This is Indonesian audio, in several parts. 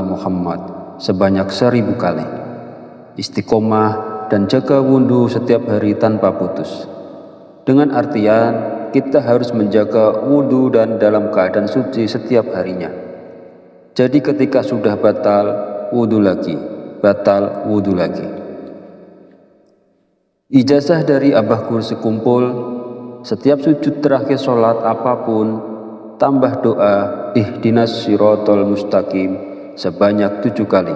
Muhammad sebanyak 1000 kali. Istiqomah dan jaga wudhu setiap hari tanpa putus. Dengan artian kita harus menjaga wudhu dan dalam keadaan suci setiap harinya. Jadi ketika sudah batal, wudhu lagi, batal, wudhu lagi. Ijazah dari Abah Guru sekumpul, setiap sujud terakhir sholat apapun, tambah doa ihdinas sirotol mustaqim sebanyak 7 kali,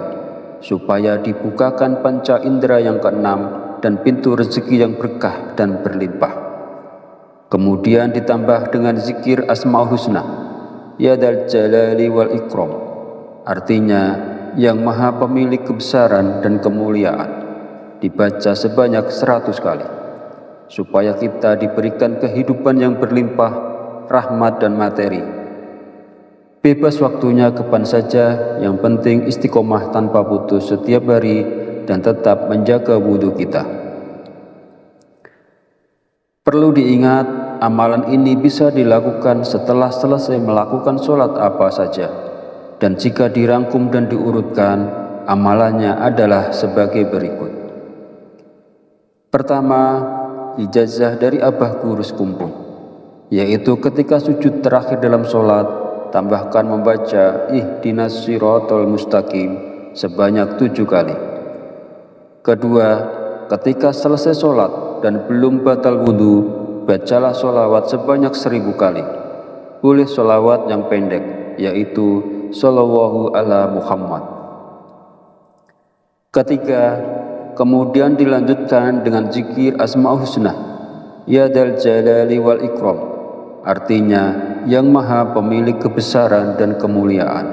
supaya dibukakan panca indera yang keenam dan pintu rezeki yang berkah dan berlimpah. Kemudian ditambah dengan zikir Asmaul Husna, Ya Dzal Jalali wal Ikram, artinya yang maha pemilik kebesaran dan kemuliaan, dibaca sebanyak 100 kali, supaya kita diberikan kehidupan yang berlimpah, rahmat dan materi. Bebas waktunya kapan saja, yang penting istiqomah tanpa putus setiap hari dan tetap menjaga wudhu kita. Perlu diingat, amalan ini bisa dilakukan setelah selesai melakukan sholat apa saja. Dan jika dirangkum dan diurutkan, amalannya adalah sebagai berikut. Pertama, ijazah dari Abah Guru sekumpul, yaitu ketika sujud terakhir dalam sholat, tambahkan membaca ihdinas sirotol mustaqim sebanyak 7 kali. Kedua, ketika selesai sholat dan belum batal wudhu, bacalah sholawat sebanyak 1000 kali. Boleh sholawat yang pendek, yaitu Shallallahu ala Muhammad. Ketiga, kemudian dilanjutkan dengan zikir Asmaul Husna, Ya Dzal Jalali wal Ikram, artinya yang maha pemilik kebesaran dan kemuliaan,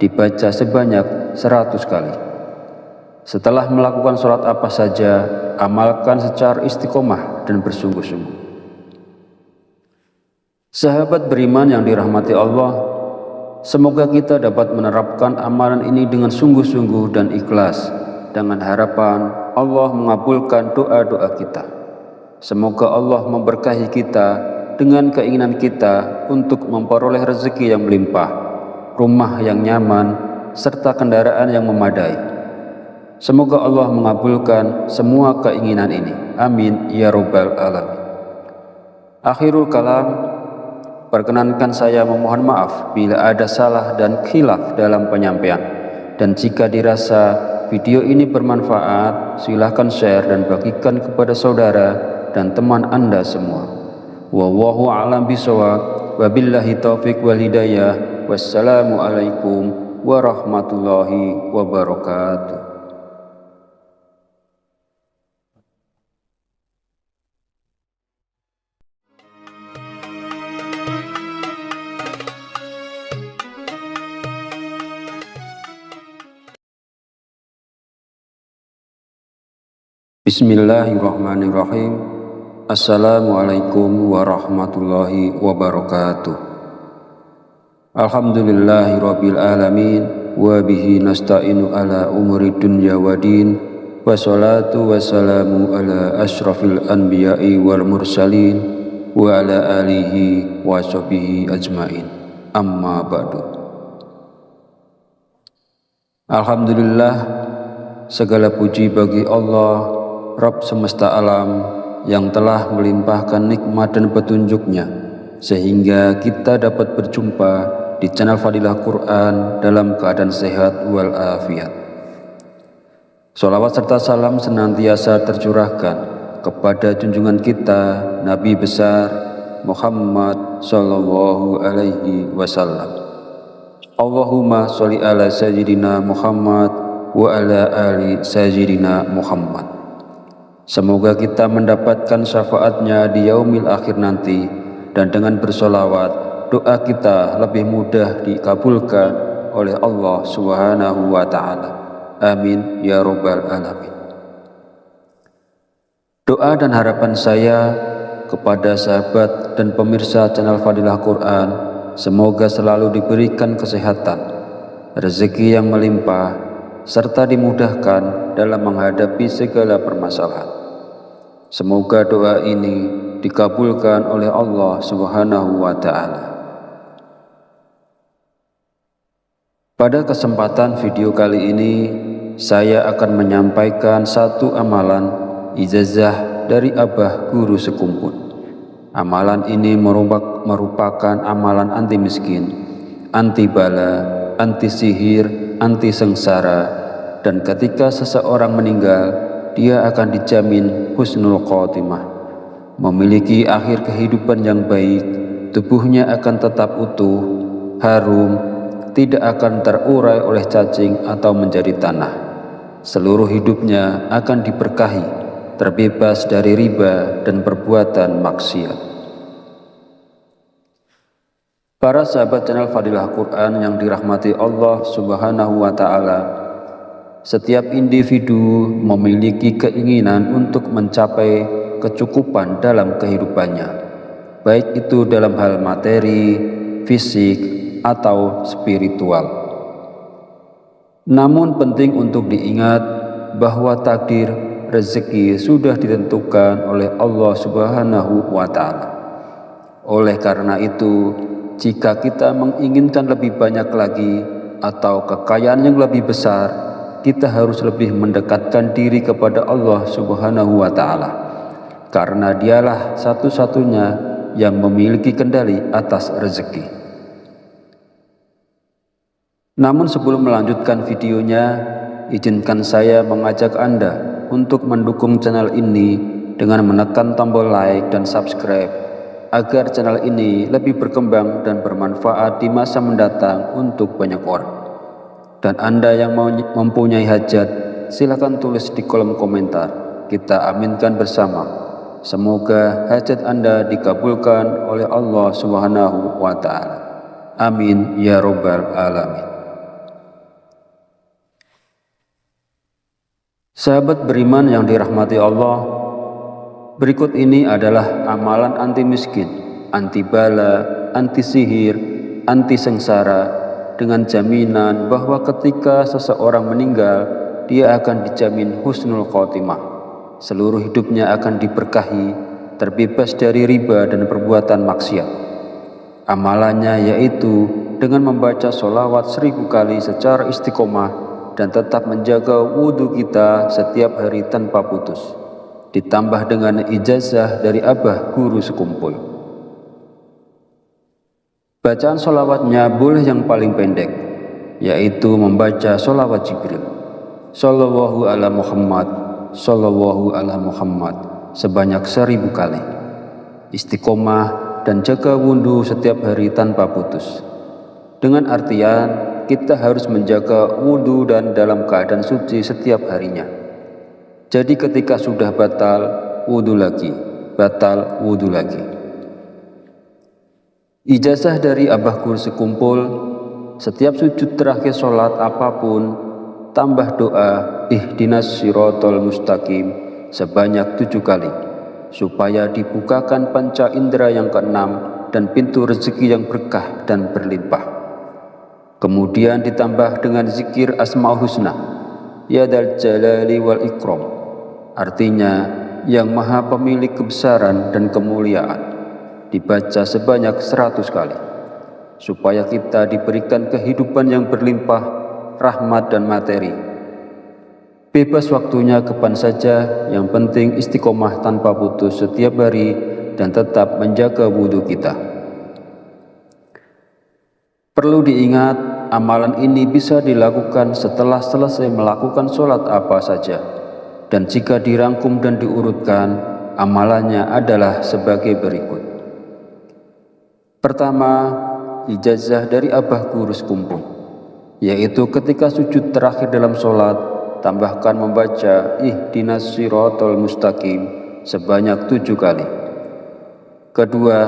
dibaca sebanyak 100 kali. Setelah melakukan sholat apa saja, amalkan secara istiqomah dan bersungguh-sungguh. Sahabat beriman yang dirahmati Allah, semoga kita dapat menerapkan amalan ini dengan sungguh-sungguh dan ikhlas, dengan harapan Allah mengabulkan doa-doa kita. Semoga Allah memberkahi kita dengan keinginan kita untuk memperoleh rezeki yang melimpah, rumah yang nyaman, serta kendaraan yang memadai. Semoga Allah mengabulkan semua keinginan ini. Amin ya Rabbal Alamin. Akhirul kalam, perkenankan saya memohon maaf bila ada salah dan khilaf dalam penyampaian. Dan jika dirasa video ini bermanfaat, silahkan share dan bagikan kepada saudara dan teman Anda semua. Wallahu a'lam bishawab, wabillahi taufiq wal hidayah. Wassalamu alaikum warahmatullahi wabarakatuh. Bismillahirrahmanirrahim. Assalamualaikum warahmatullahi wabarakatuh. Alhamdulillahirabbil alamin, wa bihi nasta'inu ala umuri dunya waddin, wassalatu wassalamu ala asyrafil anbiya'i wal mursalin wa ala alihi wa sahbihi ajmain. Amma ba'du. Alhamdulillah, segala puji bagi Allah, Rabb semesta alam, yang telah melimpahkan nikmat dan petunjuknya sehingga kita dapat berjumpa di channel Fadilah Quran dalam keadaan sehat wal afiat. Sholawat serta salam senantiasa tercurahkan kepada junjungan kita Nabi besar Muhammad sallallahu alaihi wasallam. Allahumma sholli ala sayyidina Muhammad wa ala ali sayyidina Muhammad. Semoga kita mendapatkan syafaatnya di yaumil akhir nanti, dan dengan bersolawat doa kita lebih mudah dikabulkan oleh Allah Subhanahu wa Ta'ala. Amin ya Rabbal Alamin. Doa dan harapan saya kepada sahabat dan pemirsa channel Fadilah Quran, semoga selalu diberikan kesehatan, rezeki yang melimpah, serta dimudahkan dalam menghadapi segala permasalahan. Semoga doa ini dikabulkan oleh Allah Subhanahu wa Ta'ala. Pada kesempatan video kali ini, saya akan menyampaikan satu amalan ijazah dari Abah Guru Sekumpul. Amalan ini merupakan amalan anti miskin, anti bala, anti sihir, anti sengsara, dan ketika seseorang meninggal, dia akan dijamin husnul khotimah, memiliki akhir kehidupan yang baik, tubuhnya akan tetap utuh, harum, tidak akan terurai oleh cacing atau menjadi tanah. Seluruh hidupnya akan diberkahi, terbebas dari riba dan perbuatan maksiat. Para sahabat channel Fadilah Quran yang dirahmati Allah Subhanahu wa Ta'ala, setiap individu memiliki keinginan untuk mencapai kecukupan dalam kehidupannya, baik itu dalam hal materi, fisik, atau spiritual. Namun penting untuk diingat bahwa takdir rezeki sudah ditentukan oleh Allah Subhanahu wa Ta'ala. Oleh karena itu, jika kita menginginkan lebih banyak lagi atau kekayaan yang lebih besar, kita harus lebih mendekatkan diri kepada Allah Subhanahu wa Ta'ala, karena Dialah satu-satunya yang memiliki kendali atas rezeki. Namun sebelum melanjutkan videonya, izinkan saya mengajak Anda untuk mendukung channel ini dengan menekan tombol like dan subscribe, agar channel ini lebih berkembang dan bermanfaat di masa mendatang untuk banyak orang. Dan Anda yang mempunyai hajat, silakan tulis di kolom komentar. Kita aminkan bersama. Semoga hajat Anda dikabulkan oleh Allah Subhanahu wa Ta'ala. Amin ya Rabbal Alamin. Sahabat beriman yang dirahmati Allah, berikut ini adalah amalan anti miskin, anti bala, anti sihir, anti sengsara, dengan jaminan bahwa ketika seseorang meninggal, dia akan dijamin husnul khotimah. Seluruh hidupnya akan diberkahi, terbebas dari riba dan perbuatan maksiat. Amalannya yaitu dengan membaca sholawat 1000 kali secara istiqomah dan tetap menjaga wudhu kita setiap hari tanpa putus, ditambah dengan ijazah dari Abah Guru Sekumpul. Bacaan sholawatnya boleh yang paling pendek, yaitu membaca sholawat Jibril, Shallallahu ala Muhammad, Shallallahu ala Muhammad, sebanyak 1000 kali. Istiqomah dan jaga wudhu setiap hari tanpa putus, dengan artian kita harus menjaga wudhu dan dalam keadaan suci setiap harinya. Jadi ketika sudah batal, wudhu lagi, batal, wudhu lagi. Ijazah dari Abah Guru Sekumpul, setiap sujud terakhir sholat apapun, tambah doa ihdinas sirotol mustaqim sebanyak 7 kali, supaya dibukakan panca indera yang keenam dan pintu rezeki yang berkah dan berlimpah. Kemudian ditambah dengan zikir Asmaul Husna, Ya Dzal Jalali wal Ikram, artinya yang maha pemilik kebesaran dan kemuliaan, dibaca sebanyak 100 kali, supaya kita diberikan kehidupan yang berlimpah, rahmat dan materi. Bebas waktunya kapan saja, yang penting istiqomah tanpa putus setiap hari dan tetap menjaga wudhu kita. Perlu diingat, amalan ini bisa dilakukan setelah selesai melakukan sholat apa saja. Dan jika dirangkum dan diurutkan, amalannya adalah sebagai berikut. Pertama, ijazah dari Abah Guru Sekumpul, yaitu ketika sujud terakhir dalam sholat, tambahkan membaca ihdinas sirotol mustaqim sebanyak 7 kali. Kedua,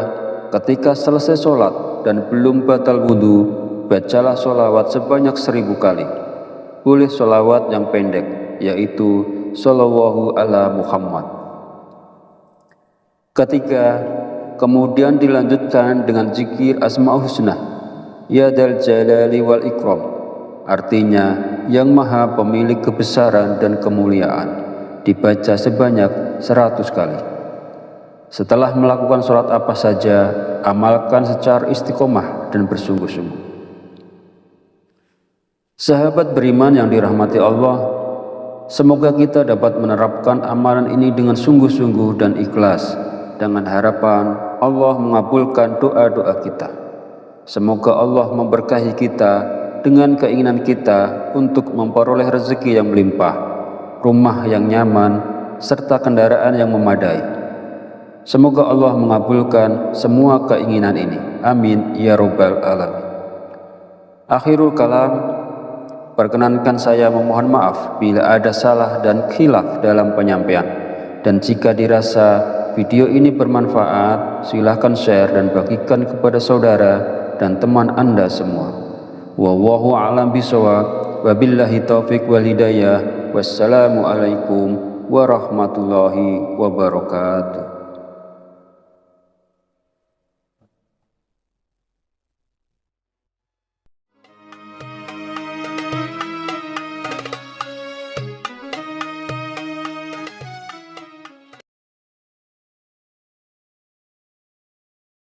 ketika selesai sholat dan belum batal wudhu, bacalah sholawat sebanyak 1000 kali. Boleh sholawat yang pendek, yaitu Shallallahu ala Muhammad. Ketiga, kemudian dilanjutkan dengan zikir Asmaul Husna, Ya Dzal Jalali wal Ikram, artinya yang maha pemilik kebesaran dan kemuliaan, dibaca sebanyak 100 kali. Setelah melakukan sholat apa saja, amalkan secara istiqomah dan bersungguh-sungguh. Sahabat beriman yang dirahmati Allah, semoga kita dapat menerapkan amalan ini dengan sungguh-sungguh dan ikhlas, dengan harapan Allah mengabulkan doa-doa kita. Semoga Allah memberkahi kita dengan keinginan kita untuk memperoleh rezeki yang melimpah, rumah yang nyaman, serta kendaraan yang memadai. Semoga Allah mengabulkan semua keinginan ini. Amin ya Rabbal Alamin. Akhirul kalam, perkenankan saya memohon maaf bila ada salah dan khilaf dalam penyampaian. Dan jika dirasa video ini bermanfaat, silahkan share dan bagikan kepada saudara dan teman Anda semua. Wallahu a'lam bishawab. Wabillahi taufiq wal hidayah. Wassalamualaikum warahmatullahi wabarakatuh.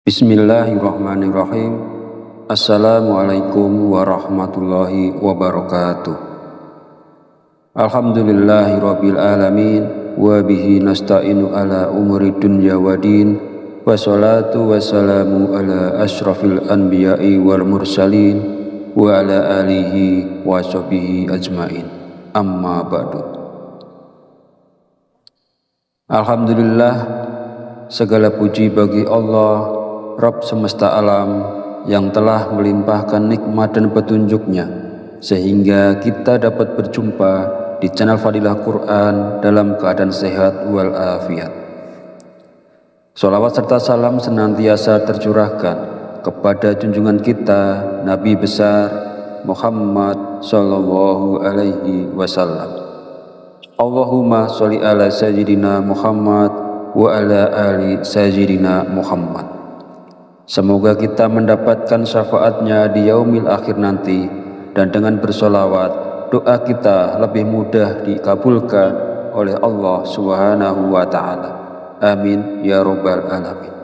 Bismillahirrahmanirrahim. Assalamualaikum warahmatullahi wabarakatuh. Alhamdulillahirabbil alamin wa bihi nasta'inu ala umuri dunya waddin. Wassalatu wassalamu ala asyrafil anbiya'i wal mursalin wa ala alihi wa sahbihi ajmain. Amma ba'du. Alhamdulillah, segala puji bagi Allah, Rabb semesta alam, yang telah melimpahkan nikmat dan petunjuknya sehingga kita dapat berjumpa di channel Fadilah Quran dalam keadaan sehat walafiat. Sholawat serta salam senantiasa tercurahkan kepada junjungan kita Nabi besar Muhammad sallallahu alaihi wasallam. Allahumma sholli ala sayyidina Muhammad wa ala ali sayyidina Muhammad. Semoga kita mendapatkan syafaatnya di yaumil akhir nanti, dan dengan bersolawat doa kita lebih mudah dikabulkan oleh Allah Subhanahu wa Ta'ala. Amin ya Rabbal Alamin.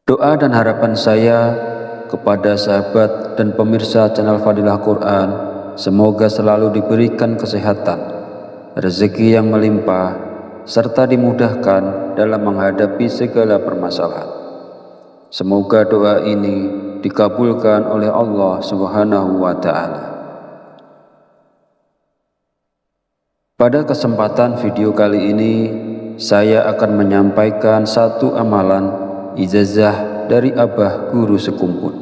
Doa dan harapan saya kepada sahabat dan pemirsa channel Fadilah Quran, semoga selalu diberikan kesehatan, rezeki yang melimpah, serta dimudahkan dalam menghadapi segala permasalahan. Semoga doa ini dikabulkan oleh Allah Subhanahu wa Ta'ala. Pada kesempatan video kali ini, saya akan menyampaikan satu amalan ijazah dari Abah Guru Sekumpul.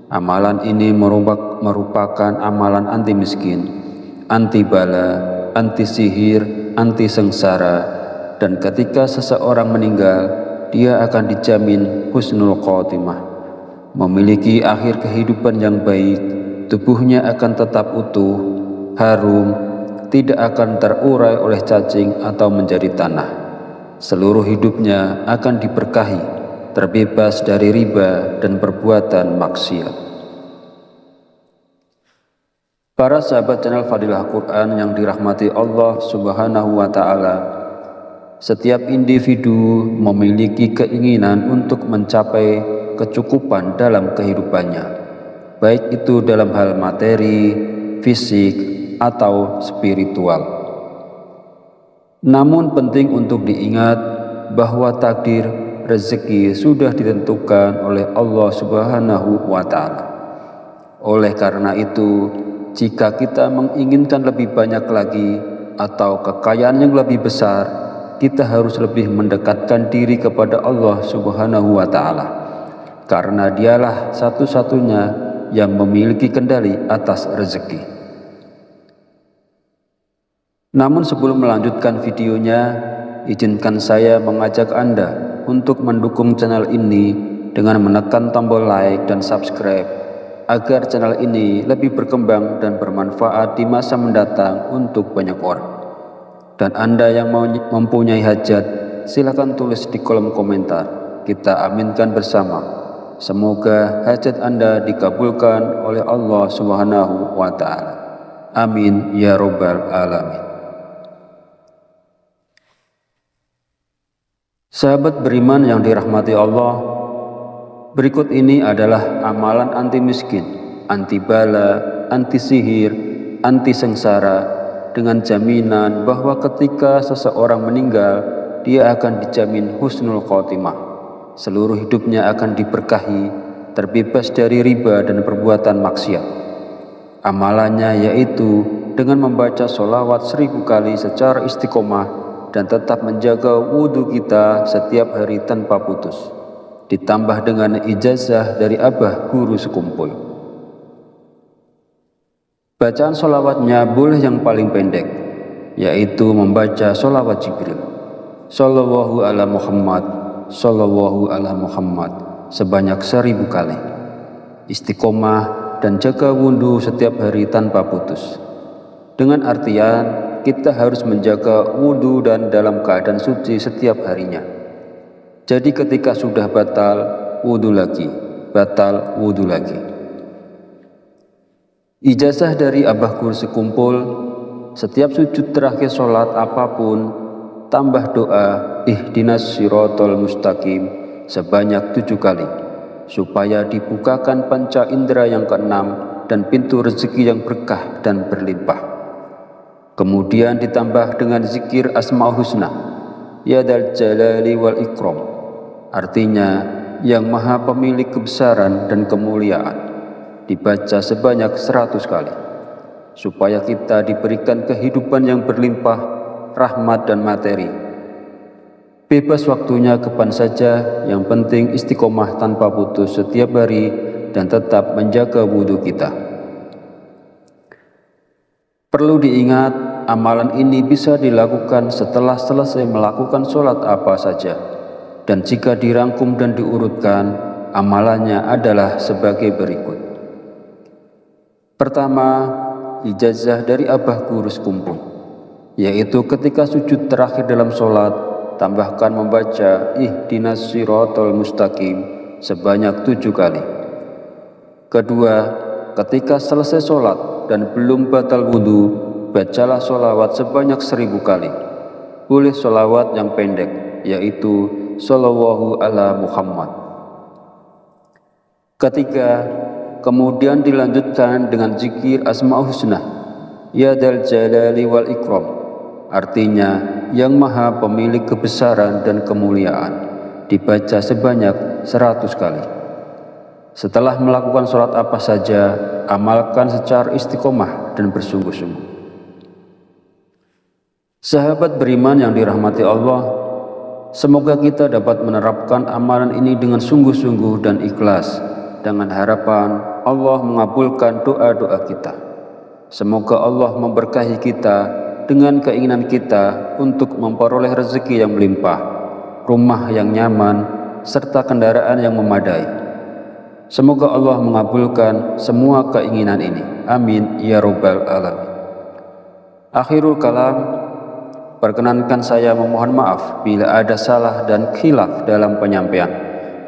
Amalan ini merupakan amalan anti miskin, anti bala, anti sihir, anti sengsara, dan ketika seseorang meninggal, dia akan dijamin husnul khotimah, memiliki akhir kehidupan yang baik, tubuhnya akan tetap utuh, harum, tidak akan terurai oleh cacing atau menjadi tanah. Seluruh hidupnya akan diberkahi, terbebas dari riba dan perbuatan maksiat. Para sahabat channel Fadilah Quran yang dirahmati Allah Subhanahu wa Ta'ala, setiap individu memiliki keinginan untuk mencapai kecukupan dalam kehidupannya, baik itu dalam hal materi, fisik, atau spiritual. Namun penting untuk diingat bahwa takdir rezeki sudah ditentukan oleh Allah Subhanahu wa Ta'ala. Oleh karena itu, jika kita menginginkan lebih banyak lagi atau kekayaan yang lebih besar, kita harus lebih mendekatkan diri kepada Allah Subhanahu wa Ta'ala, karena Dialah satu-satunya yang memiliki kendali atas rezeki. Namun sebelum melanjutkan videonya, izinkan saya mengajak Anda untuk mendukung channel ini dengan menekan tombol like dan subscribe, agar channel ini lebih berkembang dan bermanfaat di masa mendatang untuk banyak orang. Dan Anda yang mempunyai hajat, silakan tulis di kolom komentar. Kita aminkan bersama. Semoga hajat Anda dikabulkan oleh Allah Subhanahu wa Ta'ala. Amin ya Rabbal Alamin. Sahabat beriman yang dirahmati Allah, berikut ini adalah amalan anti miskin anti bala, anti sihir, anti sengsara, dengan jaminan bahwa ketika seseorang meninggal, dia akan dijamin husnul khotimah. Seluruh hidupnya akan diberkahi, terbebas dari riba dan perbuatan maksiat. Amalannya yaitu dengan membaca sholawat 1000 kali secara istiqomah dan tetap menjaga wudhu kita setiap hari tanpa putus. Ditambah dengan ijazah dari abah guru sekumpul. Bacaan sholawatnya boleh yang paling pendek, yaitu membaca sholawat Jibril, Sallallahu ala Muhammad, Sallallahu ala Muhammad, sebanyak 1000 kali. Istiqomah dan jaga wudhu setiap hari tanpa putus. Dengan artian, kita harus menjaga wudhu dan dalam keadaan suci setiap harinya. Jadi ketika sudah batal, wudhu lagi, batal, wudhu lagi. Ijazah dari abah guru sekumpul, setiap sujud terakhir sholat apapun, tambah doa ihdinas sirotol mustaqim sebanyak 7 kali, supaya dibukakan panca indera yang keenam dan pintu rezeki yang berkah dan berlimpah. Kemudian ditambah dengan zikir Asmaul Husna, Ya Dzal Jalali wal Ikram, artinya yang maha pemilik kebesaran dan kemuliaan, dibaca sebanyak 100 kali, supaya kita diberikan kehidupan yang berlimpah, rahmat dan materi. Bebas waktunya kapan saja, yang penting istiqomah tanpa putus setiap hari dan tetap menjaga wudhu kita. Perlu diingat, amalan ini bisa dilakukan setelah selesai melakukan sholat apa saja. Dan jika dirangkum dan diurutkan, amalannya adalah sebagai berikut. Pertama, ijazah dari abah guru sekumpul, yaitu ketika sujud terakhir dalam sholat, tambahkan membaca ihdinas sirotol mustaqim sebanyak 7 kali. Kedua, ketika selesai sholat dan belum batal wudhu, bacalah sholawat sebanyak 1000 kali. Boleh sholawat yang pendek, yaitu Sallallahu ala Muhammad. Ketiga, kemudian dilanjutkan dengan zikir Asmaul Husna, Ya Dzal Jalali wal Ikram, artinya yang maha pemilik kebesaran dan kemuliaan, dibaca sebanyak 100 kali. Setelah melakukan sholat apa saja, amalkan secara istiqomah dan bersungguh-sungguh. Sahabat beriman yang dirahmati Allah, semoga kita dapat menerapkan amalan ini dengan sungguh-sungguh dan ikhlas, dengan harapan Allah mengabulkan doa-doa kita. Semoga Allah memberkahi kita dengan keinginan kita untuk memperoleh rezeki yang melimpah, rumah yang nyaman, serta kendaraan yang memadai. Semoga Allah mengabulkan semua keinginan ini. Amin ya Rabbal Alamin. Akhirul kalam, perkenankan saya memohon maaf bila ada salah dan khilaf dalam penyampaian.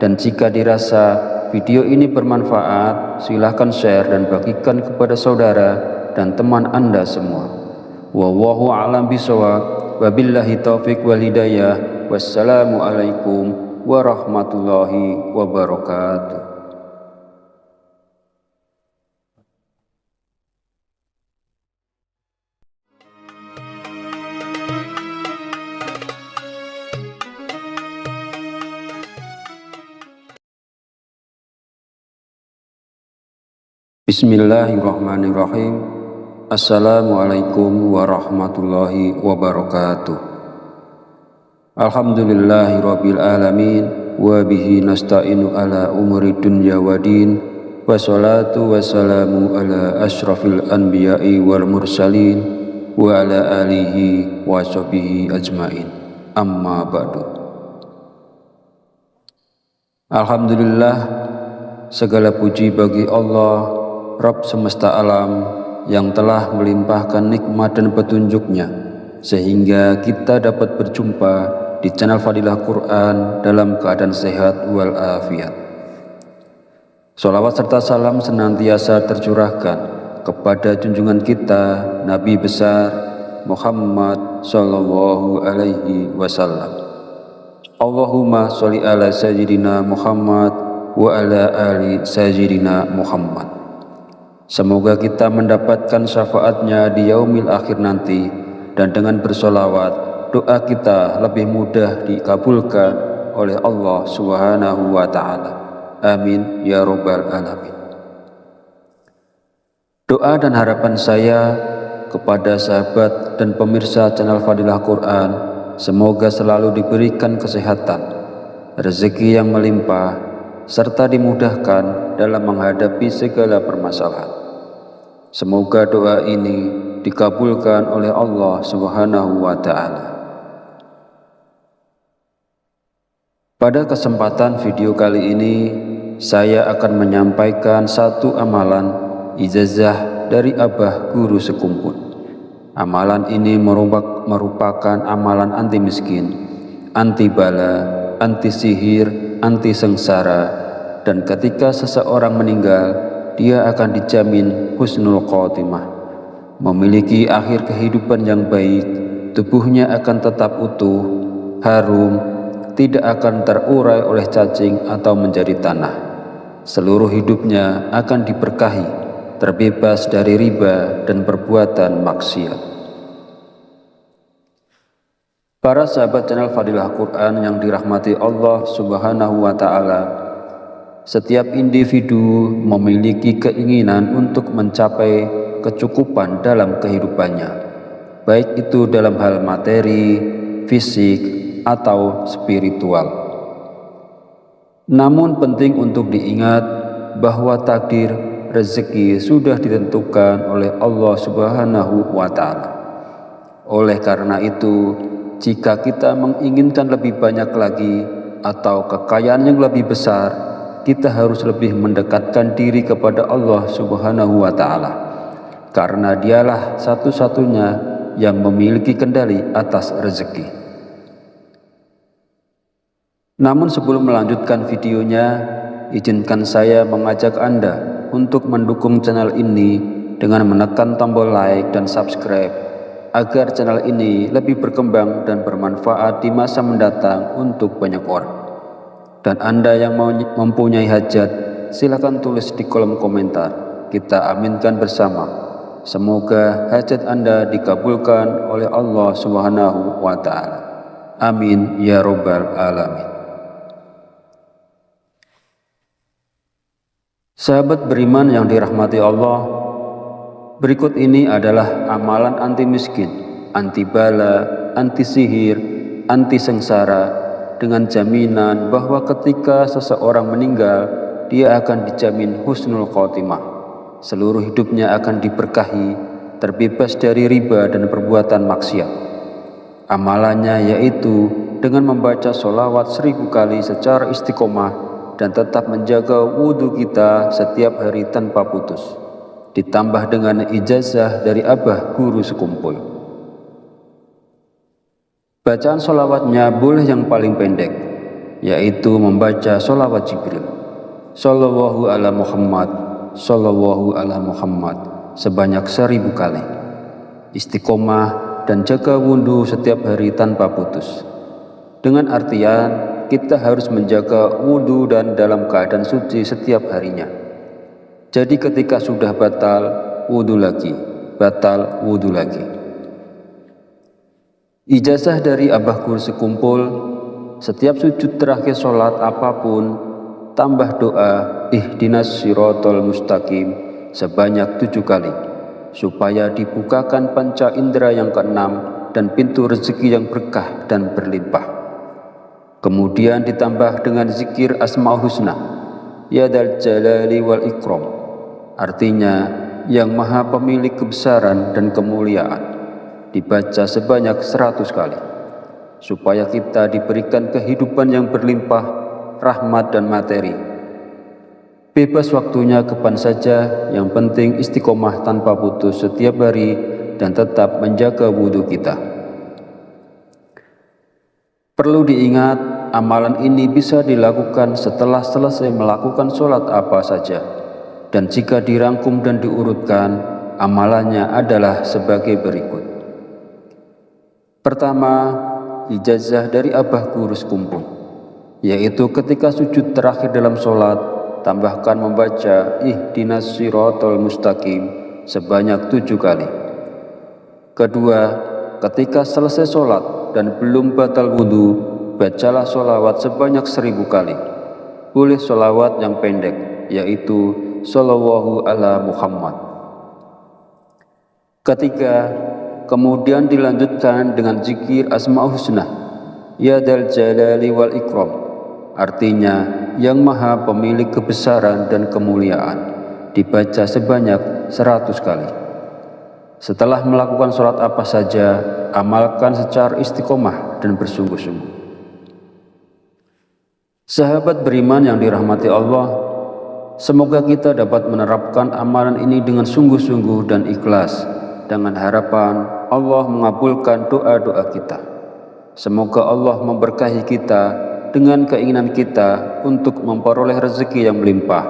Dan jika dirasa video ini bermanfaat, silahkan share dan bagikan kepada saudara dan teman Anda semua. Wallahu a'lam bishawab, wabillahi taufiq wal hidayah. Wassalamu alaikum warahmatullahi wabarakatuh. Bismillahirrahmanirrahim. Assalamualaikum warahmatullahi wabarakatuh. Alhamdulillahirabbil alamin wa bihi nasta'inu ala umuri dunya waddin, wassalatu wassalamu ala asyrafil anbiya'i wal mursalin wa ala alihi wa sahbihi ajmain. Amma ba'du. Alhamdulillah, segala puji bagi Allah, Rabb semesta alam, yang telah melimpahkan nikmat dan petunjuknya sehingga kita dapat berjumpa di channel Fadilah Quran dalam keadaan sehat walafiat. Sholawat serta salam senantiasa tercurahkan kepada junjungan kita Nabi besar Muhammad sallallahu alaihi wasallam. Allahumma sholli ala sayyidina Muhammad wa ala ali sayyidina Muhammad. Semoga kita mendapatkan syafaatnya di yaumil akhir nanti, dan dengan bersolawat, doa kita lebih mudah dikabulkan oleh Allah Subhanahu wa Ta'ala. Amin ya Rabbal Alamin. Doa dan harapan saya kepada sahabat dan pemirsa channel Fadilah Quran, semoga selalu diberikan kesehatan, rezeki yang melimpah, serta dimudahkan dalam menghadapi segala permasalahan. Semoga doa ini dikabulkan oleh Allah Subhanahu wa Ta'ala. Pada kesempatan video kali ini, saya akan menyampaikan satu amalan ijazah dari Abah Guru Sekumpul. Amalan ini merupakan amalan anti miskin, anti bala, anti sihir, anti sengsara, dan ketika seseorang meninggal, dia akan dijamin husnul khotimah, memiliki akhir kehidupan yang baik, tubuhnya akan tetap utuh, harum, tidak akan terurai oleh cacing atau menjadi tanah. Seluruh hidupnya akan diberkahi, terbebas dari riba dan perbuatan maksiat. Para sahabat channel Fadilah Quran yang dirahmati Allah Subhanahu wa Ta'ala, setiap individu memiliki keinginan untuk mencapai kecukupan dalam kehidupannya, baik itu dalam hal materi, fisik, atau spiritual. Namun penting untuk diingat bahwa takdir rezeki sudah ditentukan oleh Allah Subhanahu wa Ta'ala. Oleh karena itu, jika kita menginginkan lebih banyak lagi atau kekayaan yang lebih besar, kita harus lebih mendekatkan diri kepada Allah Subhanahu wa Ta'ala, karena Dialah satu-satunya yang memiliki kendali atas rezeki. Namun sebelum melanjutkan videonya, izinkan saya mengajak Anda untuk mendukung channel ini dengan menekan tombol like dan subscribe, agar channel ini lebih berkembang dan bermanfaat di masa mendatang untuk banyak orang. Dan Anda yang mempunyai hajat, silakan tulis di kolom komentar. Kita aminkan bersama. Semoga hajat Anda dikabulkan oleh Allah Subhanahu wa Ta'ala. Amin ya Rabbal Alamin. Sahabat beriman yang dirahmati Allah, berikut ini adalah amalan anti miskin, anti bala, anti sihir, anti sengsara, dengan jaminan bahwa ketika seseorang meninggal, dia akan dijamin husnul khotimah. Seluruh hidupnya akan diberkahi, terbebas dari riba dan perbuatan maksiat. Amalannya yaitu dengan membaca sholawat 1000 kali secara istiqomah dan tetap menjaga wudhu kita setiap hari tanpa putus, ditambah dengan ijazah dari Abah Guru Sekumpul. Bacaan sholawatnya boleh yang paling pendek, yaitu membaca sholawat Jibril, Sallallahu ala Muhammad, Sallallahu ala Muhammad, sebanyak 1000 kali. Istiqomah dan jaga wudhu setiap hari tanpa putus, dengan artian kita harus menjaga wudhu dan dalam keadaan suci setiap harinya. Jadi ketika sudah batal, wudhu lagi, batal, wudhu lagi. Ijazah dari Abah Guru Sekumpul, setiap sujud terakhir sholat apapun, tambah doa ihdinas sirotol mustaqim sebanyak 7 kali, supaya dibukakan panca indera yang keenam dan pintu rezeki yang berkah dan berlimpah. Kemudian ditambah dengan zikir Asmaul Husna, Ya Dzal Jalali wal Ikram, artinya yang maha pemilik kebesaran dan kemuliaan, dibaca sebanyak 100 kali, supaya kita diberikan kehidupan yang berlimpah, rahmat dan materi. Bebas waktunya kapan saja, yang penting istiqomah tanpa putus setiap hari dan tetap menjaga wudhu kita. Perlu diingat, amalan ini bisa dilakukan setelah selesai melakukan sholat apa saja, dan jika dirangkum dan diurutkan, amalannya adalah sebagai berikut. Pertama, ijazah dari Abah Guru Sekumpul, yaitu ketika sujud terakhir dalam sholat, tambahkan membaca ihdinas siratal mustaqim sebanyak 7 kali. Kedua, ketika selesai sholat dan belum batal wudhu, bacalah sholawat sebanyak 1000 kali. Boleh sholawat yang pendek, yaitu Shallallahu ala Muhammad. Ketiga, kemudian dilanjutkan dengan zikir Asma'ul Husna, Ya Dzal Jalali wal Ikram, artinya yang maha pemilik kebesaran dan kemuliaan, dibaca sebanyak 100 kali. Setelah melakukan sholat apa saja, amalkan secara istiqomah dan bersungguh-sungguh. Sahabat beriman yang dirahmati Allah, semoga kita dapat menerapkan amalan ini dengan sungguh-sungguh dan ikhlas, dengan harapan Allah mengabulkan doa-doa kita. Semoga Allah memberkahi kita dengan keinginan kita untuk memperoleh rezeki yang melimpah,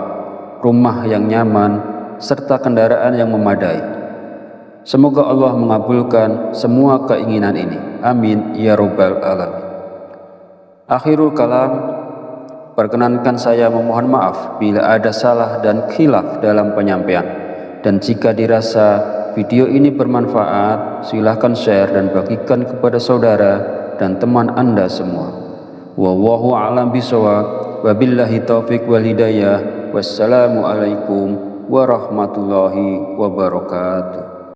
rumah yang nyaman, serta kendaraan yang memadai. Semoga Allah mengabulkan semua keinginan ini. Amin ya Rabbal Alamin. Akhirul kalam, perkenankan saya memohon maaf bila ada salah dan khilaf dalam penyampaian. Dan jika dirasa video ini bermanfaat, silahkan share dan bagikan kepada saudara dan teman Anda semua. Wallahu a'lam bishawab. Wabillahi taufiq wal hidayah. Wassalamualaikum warahmatullahi wabarakatuh.